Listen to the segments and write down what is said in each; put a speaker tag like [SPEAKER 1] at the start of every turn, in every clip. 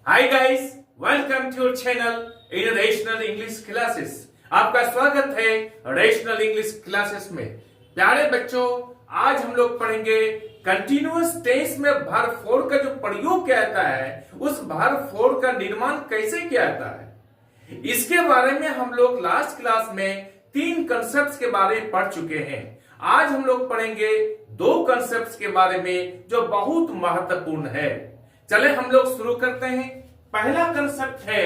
[SPEAKER 1] Hi guys, welcome to your channel in rational English classes. आपका स्वागत है rational English classes में। प्यारे बच्चों, आज हम लोग पढ़ेंगे कंटिन्यूअस टेंस में वर्ब फोर का जो प्रयोग किया जाता है, उस वर्ब फोर का निर्माण कैसे किया जाता है, इसके बारे में हम लोग लास्ट क्लास में 3 कंसेप्ट के बारे में पढ़ चुके हैं। आज हम लोग पढ़ेंगे 2 कंसेप्ट के बारे में जो बहुत महत्वपूर्ण है। चले हम लोग शुरू करते हैं। पहला कंसेप्ट है,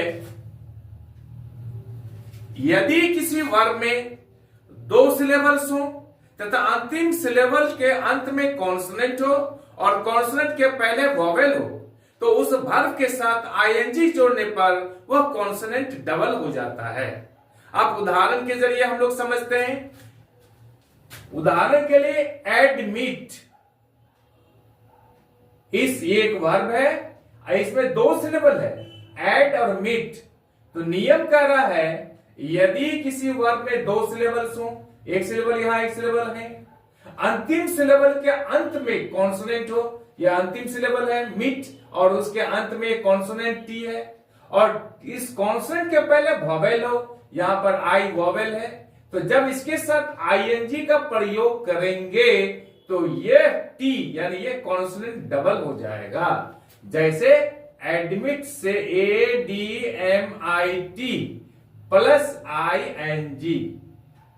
[SPEAKER 1] यदि किसी वर्ब में 2 सिलेबल्स हो तथा अंतिम सिलेबल के अंत में कॉन्सोनेंट हो और कॉन्सोनेंट के पहले वोवेल हो, तो उस वर्ब के साथ आईएनजी जोड़ने पर वह कॉन्सोनेंट डबल हो जाता है। अब उदाहरण के जरिए हम लोग समझते हैं। उदाहरण के लिए एडमिट, ये एक वर्ब है, इसमें 2 सिलेबल है, एड और मिट। तो नियम कह रहा है, यदि किसी वर्ब में 2 सिलेबल्स हो, एक सिलेबल यहां एक सिलेबल है, अंतिम सिलेबल के अंत में कॉन्सोनेंट हो, यह अंतिम सिलेबल है मिट और उसके अंत में कॉन्सोनेंट टी है, और इस कॉन्सोनेंट के पहले वोवेल हो, यहां पर आई वोवेल है, तो जब इसके साथ आईएनजी का प्रयोग करेंगे तो ये टी यानी ये कॉन्सोनेंट डबल हो जाएगा। जैसे एडमिट से ADMIT प्लस ING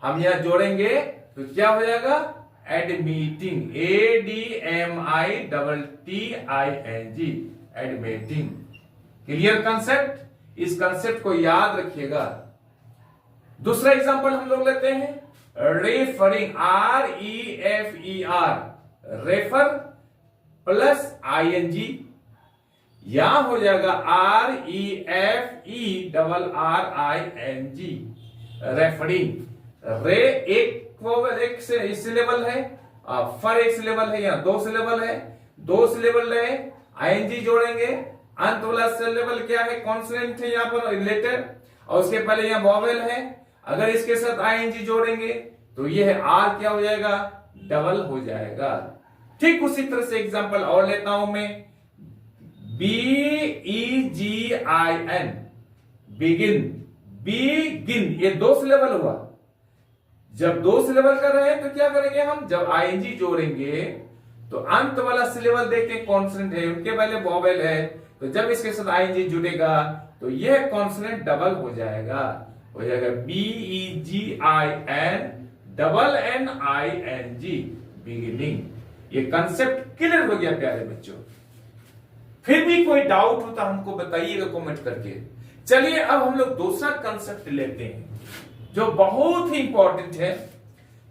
[SPEAKER 1] हम यहां जोड़ेंगे तो क्या हो जाएगा, admitting, ADMITTING, admitting. Clear concept? इस कंसेप्ट को याद रखिएगा। दूसरा एग्जांपल हम लोग लेते हैं, referring, REFER, refer plus ING, यहां हो जाएगा REFERRING, रेफरिंग। रे एक सिलेबल है, फर एक सिलेबल है, यहां 2 सिलेबल है, 2 सिलेबल है, ING जोड़ेंगे, अंत वाला सिलेबल क्या है, कॉन्सोनेंट है यहां पर रिलेटेड, और उसके पहले यहां वोवेल है। अगर इसके साथ ING जोड़ेंगे तो यह आर क्या हो जाएगा, डबल हो जाएगा। ठीक उसी तरह से एग्जांपल और लेता हूं मैं, BEGIN, बिगिन, बिगिन, ये 2 सिलेबल हुआ। जब 2 सिलेबल कर रहे हैं तो क्या करेंगे हम, जब ING जोड़ेंगे तो अंत वाला सिलेबल देखें कॉन्सोनेंट है, उनके पहले वोवेल है, तो जब इसके साथ ING जुड़ेगा तो यह कॉन्सोनेंट डबल हो जाएगा, BEGIN डबल NING, बिगिनिंग। ये कंसेप्ट क्लियर हो गया प्यारे बच्चों? फिर भी कोई डाउट हो तो हमको बताइएगा कमेंट करके। चलिए अब हम लोग दूसरा कंसेप्ट लेते हैं जो बहुत ही इंपॉर्टेंट है।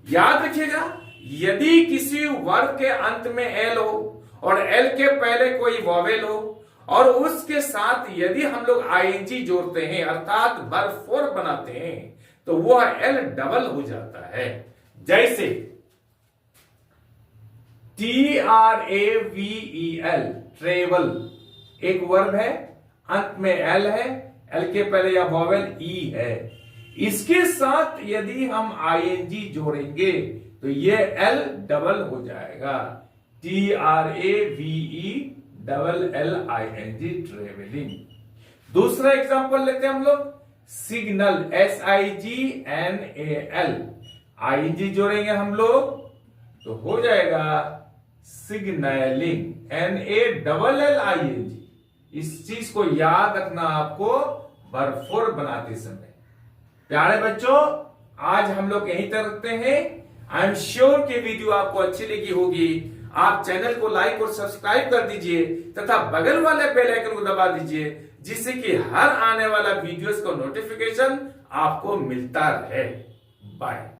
[SPEAKER 1] याद रखिएगा, यदि किसी वर्ब के अंत में एल हो और एल के पहले कोई वोवेल हो और उसके साथ यदि हम लोग ING जोड़ते हैं अर्थात वर्ब फोर बनाते हैं तो वह एल डबल हो जाता है। जैसे TRAVEL, ट्रेवल, एक वर्ब है, अंत में एल है, एल के पहले या वोवेल ई है, इसके साथ यदि हम ING जोड़ेंगे तो ये एल डबल हो जाएगा, TRAVELLING, ट्रेवलिंग। दूसरा एग्जांपल लेते हैं हम लोग, सिग्नल, SIGNAL, ING जोड़ेंगे हम लोग तो हो जाएगा सिग्नलिंग, NALLING। इस चीज को याद रखना आपको वर्ब फोर बनाते समय। प्यारे बच्चों, आज हम लोग यहीं तक रखते हैं। आई एम श्योर कि वीडियो आपको अच्छी लगी होगी। आप चैनल को लाइक और सब्सक्राइब कर दीजिए तथा बगल वाले बेल आइकन को दबा दीजिए, जिससे कि हर आने वाला वीडियोस का नोटिफिकेशन आपको मिलता रहे। बाय।